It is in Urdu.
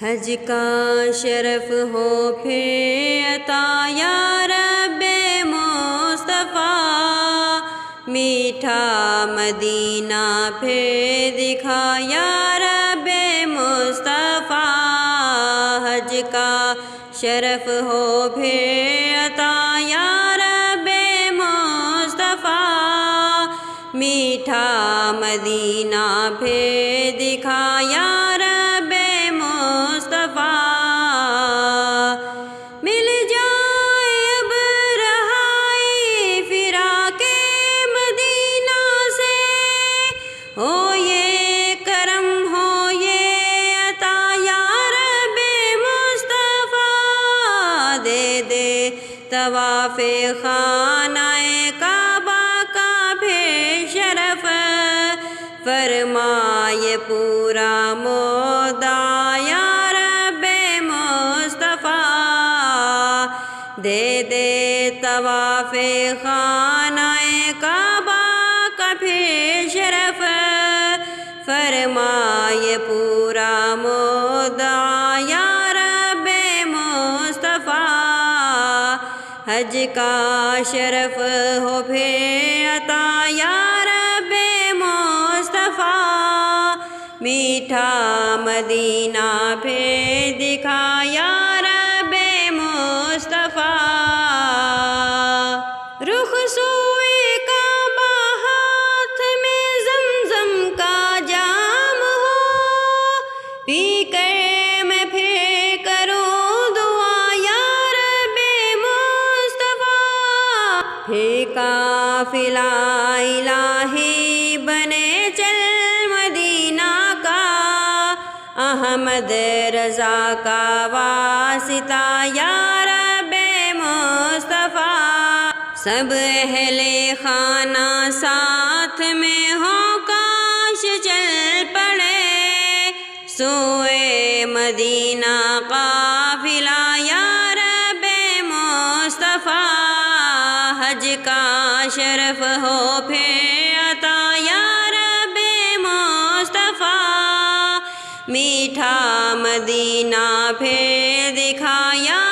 حج کا شرف ہو پھر عطا یا رب مصطفیٰ، میٹھا مدینہ پھر دکھا یا رب مصطفیٰ۔ حج کا شرف ہو پھر عطا یا رب مصطفیٰ، میٹھا مدینہ پھر دکھا یا رب مصطفیٰ۔ مل جائے اب رہائی فراق مدینہ سے، ہو یہ کرم ہو یہ عطا یا رب مصطفیٰ۔ دے دے طواف خانہ کعبہ کا بھی شرف، فرمائے پورا مدعا یا رب مصطفیٰ۔ دے دے طواف خانہ کعبہ کا بھی شرف، فرمائے پورا مدعا یا رب مصطفیٰ۔ حج کا شرف ہو پھر عطا یا رب مصطفیٰ، میٹھا مدینہ پھر دکھا یا رب مصطفیٰ۔ رخ سوئے کعبہ ہاتھ میں زمزم کا جام ہو، پی کر میں پھر کروں دعا یا رب مصطفیٰ۔ پھر قافلہ الہی بنے چل مدینہ کا، احمد رضا کا واسطہ یا رب مصطفیٰ۔ سب اہل خانہ ساتھ میں ہوں کاش چل پڑے، سوئے مدینہ قافلہ یا رب مصطفیٰ۔ حج کا شرف ہو پھر عطا یا رب مصطفیٰ، میٹھا مدینہ پھر دکھا یا